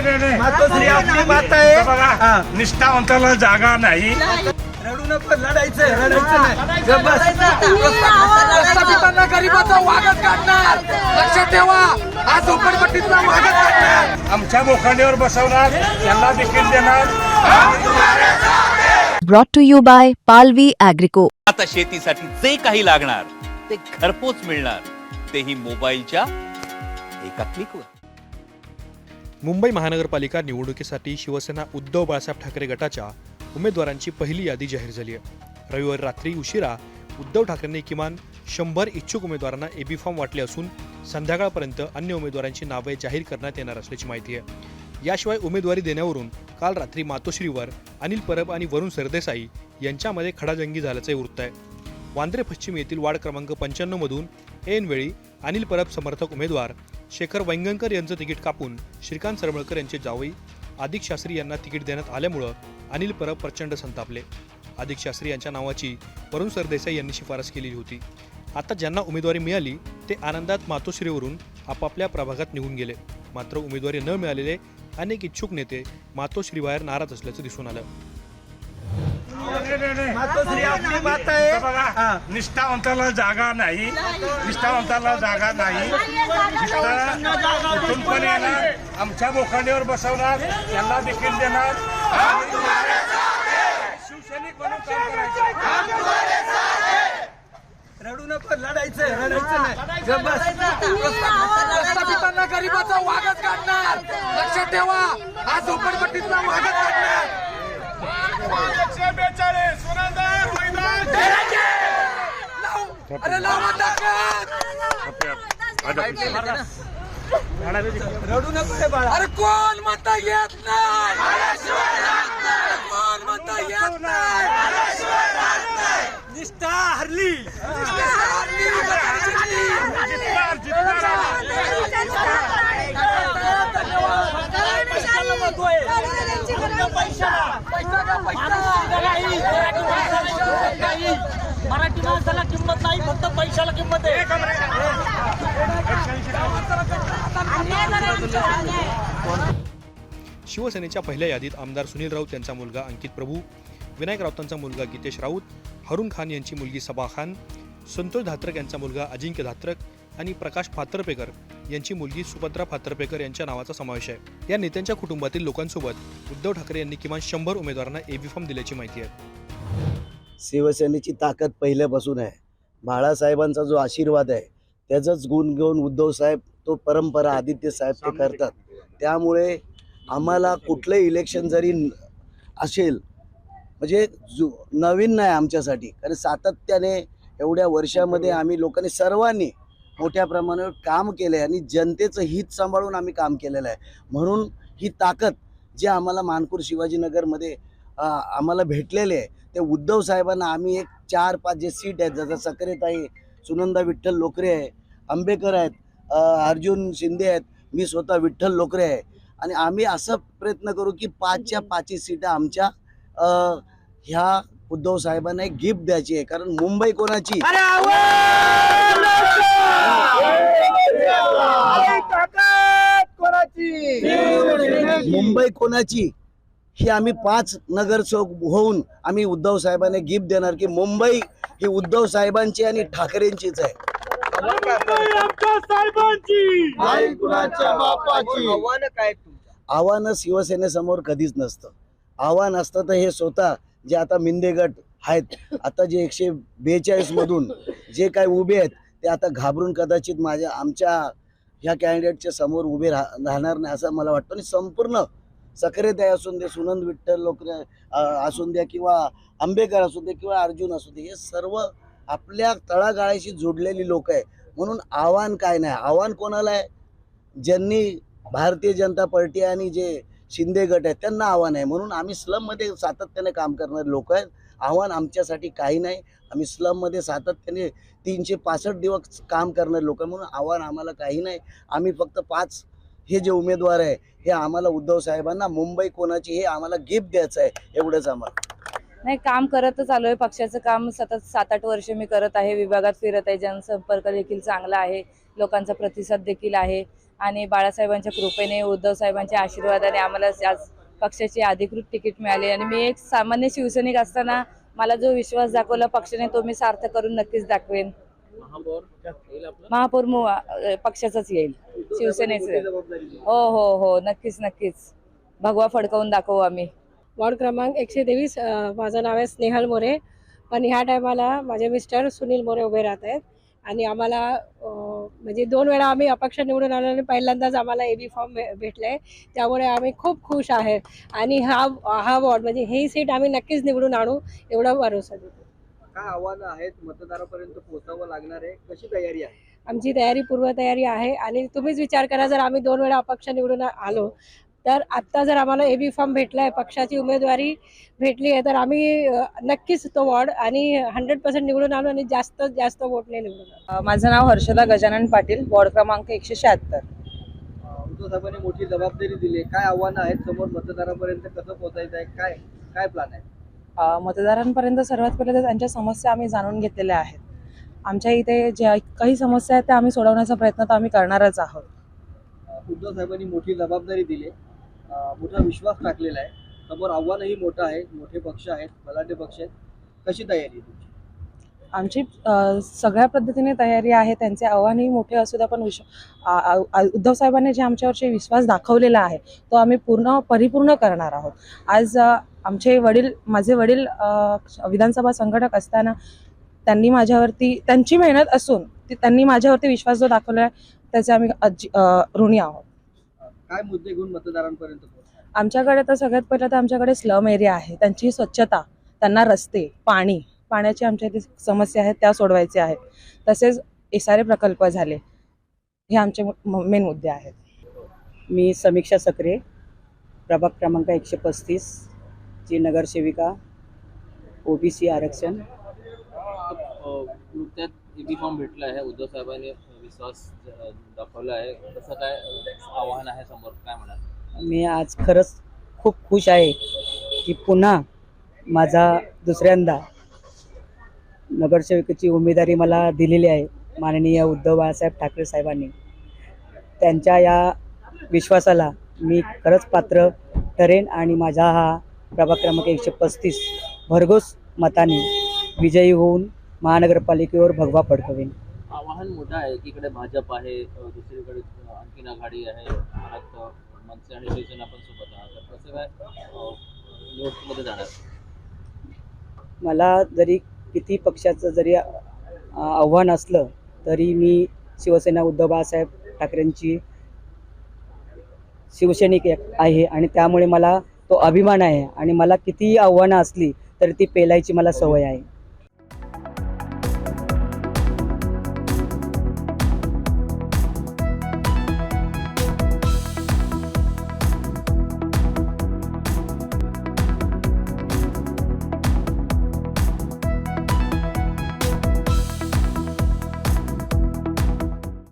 मातोश्री आपली माता आहे बघा, निष्ठावंताला जागा नाही. रडू नको, लढायचं नाही. प्रस्थापितांना गरिबाचा वागत काढणार. लक्षात ठेवा, हा झोपडपट्टीतला वागत काढणार. आमच्या बोखांडीवर बसवणार, त्यांना देखील देणार. Brought to you by Palvi Agrico. आता शेतीसाठी जे काही लागणार ते घरपोच मिळणार, तेही मोबाईलच्या एका क्लिकवर. मुंबई महानगरपालिका निवडणुकीसाठी शिवसेना उद्धव बाळासाहेब ठाकरे गटाच्या उमेदवारांची पहिली यादी जाहीर झाली आहे. रविवारी रात्री उशिरा उद्धव ठाकरेंनी किमान 100 इच्छुक उमेदवारांना एबी फॉर्म वाटले असून संध्याकाळपर्यंत अन्य उमेदवारांची नावे जाहीर करण्यात येणार असल्याची माहिती आहे. याशिवाय उमेदवारी देण्यावरून काल रात्री मातोश्रीवर अनिल परब आणि वरुण सरदेसाई यांच्यामध्ये खडाजंगी झाल्याचे वृत्त आहे. वांद्रे पश्चिम येथील वार्ड क्रमांक 95 मधून ऐनवेळी अनिल परब समर्थक उमेदवार शेखर वैंगणकर यांचं तिकीट कापून श्रीकांत सरमळकर यांचे जावई आदिक शास्त्री यांना तिकीट देण्यात आल्यामुळं अनिल परब प्रचंड संतापले. आदिक शास्त्री यांच्या नावाची वरुण सरदेसाई यांनी शिफारस केली होती. आता ज्यांना उमेदवारी मिळाली ते आनंदात मातोश्रीवरून आपापल्या प्रभागात निघून गेले. मात्र उमेदवारी न मिळालेले अनेक इच्छुक नेते मातोश्रीबाहेर नाराज असल्याचं दिसून आलं. मातोश्री आपली माता आहे. बघा, निष्ठावंताला जागा नाही. निष्ठावंताला जागा नाही. कुठून पण येणार, आमच्या बोखांडीवर बसवणार, त्यांना देखील देणार. शिवसैनिक म्हणून काम करायचं. रडू नको, लढायचं नाही. प्रस्थापितांना गरिबाचा वागत काढणार. लक्षात ठेवा, हा झोपडपट्टीतला वागत काढणार. अरे लावा ताकद. रडू नको रे बाळा. अरे कोण म्हणता येत नाही. कोण म्हणता येत नाही. निष्ठा हरली. मराठी माणसाला किंमत नाही, फक्त पैशाला किंमत आहे. शिवसेनेच्या पहिल्या यादीत आमदार सुनील राऊत यांचा मुलगा अंकित प्रभू, विनायक राऊतांचा मुलगा गीतेश राऊत, हरून खान यांची मुलगी सबा खान, संतोष धात्रक यांचा मुलगा अजिंक्य धात्रक आणि प्रकाश फातर्पेकर यांची मुलगी सुभद्रा फातर्पेकर यांच्या नावाचा समावेश आहे. या नेत्यांच्या कुटुंबातील लोकांसोबत उद्धव ठाकरे यांनी किमान 100 उमेदवारांना एबी फॉर्म दिल्याची माहिती आहे. शिवसेनेची ताकद पहिल्यापासून आहे. बाळासाहेबांचा जो आशीर्वाद आहे त्याचाच गुण घेऊन उद्धव साहेब तो परंपरा आदित्य साहेब ते करतात. त्यामुळे आम्हाला कुठलंही इलेक्शन जरी असेल म्हणजे नवीन नाही आमच्यासाठी, कारण सातत्याने एवढ्या वर्षामध्ये आम्ही लोकांनी सर्वांनी मोठ्या प्रमाणावर काम केलं आहे आणि जनतेचं हित सांभाळून आम्ही काम केलेलं आहे. म्हणून ही ताकद जी आम्हाला मानपूर शिवाजीनगरमध्ये आम्हाला भेटलेले आहे ते उद्धव साहेबांना आम्ही एक 4-5 जे सीट आहेत, जसं सकरेताई, सुनंदा विठ्ठल लोकरे आहे, आंबेकर आहेत, अर्जुन शिंदे आहेत, मी स्वतः विठ्ठल लोकरे आहे, आणि आम्ही असं प्रयत्न करू की 5च्या 5 सीटा आमच्या ह्या उद्धव साहेबांना एक गिफ्ट द्यायची आहे. कारण मुंबई कोणाची, मुंबई कोणाची ही आम्ही 5 नगरसेवक होऊन आम्ही उद्धव साहेबांना गिफ्ट देणार की मुंबई ही उद्धव साहेबांची आणि ठाकरेंचीच आहे. आव्हान शिवसेनेसमोर कधीच नसतं. आव्हान असतं तर हे स्वतः जे आता मिंदे गट आहेत, आता जे 142 मधून जे काय उभे आहेत ते आता घाबरून कदाचित आमच्या ह्या कॅन्डिडेटच्या समोर उभे राहणार नाही असं मला वाटतं. आणि संपूर्ण सकरेताई असून दे, सुनंद विठ्ठल लोकरे असून द्या, किंवा आंबेकर असू दे, किंवा अर्जुन असू दे, हे सर्व आपल्या तळागाळाशी जोडलेली लोक आहे. म्हणून आव्हान काय नाही, आव्हान कोणाला आहे, ज्यांनी भारतीय जनता पार्टी आणि जे शिंदे गट आहेत त्यांना आव्हान आहे. म्हणून आम्ही स्लममध्ये सातत्याने काम करणारे लोक आहेत. आव्हान आमच्यासाठी काही नाही. आम्ही स्लममध्ये सातत्याने 365 दिवस काम करणारे लोक आहे. म्हणून आव्हान आम्हाला काही नाही. आम्ही फक्त 5 हे जे उमेदवार आहे हे आम्हाला उद्धव साहेबांना मुंबई कोणाची हे आम्हाला गिफ्ट द्यायचं आहे, एवढंच आम्हाला. नाही, काम करतच आलोय. पक्षाचं काम सतत 7-8 वर्ष मी करत आहे. विभागात फिरत आहे. जनसंपर्क देखील चांगला आहे. लोकांचा प्रतिसाद देखील आहे. आणि बाळासाहेबांच्या कृपेने, उद्धव साहेबांच्या आशीर्वादाने आम्हाला आज पक्षाची अधिकृत तिकीट मिळाली आणि मी एक सामान्य शिवसैनिक असताना मला जो विश्वास दाखवला पक्षाने तो मी सार्थ करून नक्कीच दाखवेन. महापौर पक्षाचाच येईल, शिवसेनेचं. हो हो हो, नक्कीच नक्कीच भगवा फडकवून दाखवू आम्ही. वॉर्ड क्रमांक 123. माझं नाव आहे स्नेहल मोरे. पण ह्या टायमाला माझे मिस्टर सुनील मोरे उभे राहत आहेत आणि आम्हाला म्हणजे 2 वेळा आम्ही अपक्ष निवडून आलो आणि पहिल्यांदाच आम्हाला AB फॉर्म भेटले. त्यामुळे आम्ही खूप खुश आहे आणि हा वॉर्ड म्हणजे ही सीट आम्ही नक्कीच निवडून आणू एवढा भरोसा देतो. काय आव्हानं आहेत, मतदारापर्यंत पोहोचावं लागणार आहे, कशी तयारी आहे? आमची पूर्वतयारी आहे आणि तुम्हीच विचार करा, जर आम्ही 2 वेळा अपक्ष निवडून आलो तर आत्ता जर आम्हाला AB फॉर्म भेटला आहे, पक्षाची उमेदवारी भेटली आहे, तर आम्ही नक्कीच तो वॉर्ड आणि 100% निवडून आलो आणि जास्तीत जास्त वोटने निवडून आलो. माझं नाव हर्षदा गजानन पाटील, वॉर्ड क्रमांक 176. उद्धव साहेबांनी मोठी जबाबदारी दिली, काय आव्हानं आहेत समोर, मतदारापर्यंत कसं पोहोचायचं आहे, काय काय प्लॅन आहे? मतदारांपर्यंत सर्वात पहिले तर त्यांच्या समस्या आम्ही जाणून घेतलेल्या आहेत. आमच्या इथे ज्या काही समस्या आहेत त्या आम्ही सोडवण्याचा प्रयत्न तर आम्ही करणारच आहोत. उद्धव साहेबांनी मोठी जबाबदारी दिली, मोठा विश्वास टाकलेला आहे, समोर आव्हानही मोठं आहे, मोठे पक्ष आहेत, बलाढ्य पक्ष आहेत, कशी तयारी आहे तुमची? आमची सगळ्या पद्धतीने तयारी आहे. त्यांचे आव्हानही मोठे असू द्या, पण उद्धव साहेबांनी जे आमच्यावरचे विश्वास दाखवलेला आहे तो आम्ही परिपूर्ण करणार आहोत. आज माझे वडील विधानसभा संघटक असताना त्यांची मेहनत असून त्यांनी माझ्यावरती विश्वास जो दाखवला आहे त्याचे आम्ही ऋणी आहोत. काय मुद्दे घेऊन मतदारांपर्यंत पोहोचणार? आमच्याकडे तर सगळ्यात पहिलं तर आमच्याकडे स्लम एरिया आहे, त्यांची स्वच्छता, त्यांना रस्ते, पाण्याची आमच्या इथे समस्या आहेत त्या सोडवायच्या आहेत. तसेच SRA प्रकल्प झाले, हे आमचे मेन मुद्दे आहेत. मी समीक्षा सक्रे, प्रभाग क्रमांक 135 ची नगरसेविका, OBC आरक्षण. नुकत्याच AB फॉर्म भेटला आहे, उद्धव साहेबांनी विश्वास दाखवला आहे, कसं काय आव्हान आहे समोर, काय म्हणाल? मी आज खरंच खूप खुश आहे की पुन्हा माझा दुसऱ्यांदा नगरसेविकेची उमेदवारी मला दिलेली आहे माननीय उद्धव बाळासाहेब ठाकरे साहेबांनी. त्यांच्या या विश्वासाला मी खरंच पात्र ठरेन आणि माझा हा प्रभाग क्रमांक 135 भरघोस मताने विजयी होऊन महानगरपालिकेवर भगवा फडकवेन. आव्हान मोठं आहे, एकीकडे भाजप आहे, दुसरीकडे आणखीन आघाडी आहे, परत मनसे आणि शिवसेना पण सोबत आहात, तर कसं काय निवडणुकीमध्ये जाणार? मला जरी किती पक्षाचं जरी आव्हान असलं तरी मी शिवसेना उद्धव बाळासाहेब ठाकरेंची शिवसैनिक आहे आणि त्यामुळे मला तो अभिमान आहे आणि मला कितीही आव्हानं असली तरी ती पेलायची मला सवय आहे.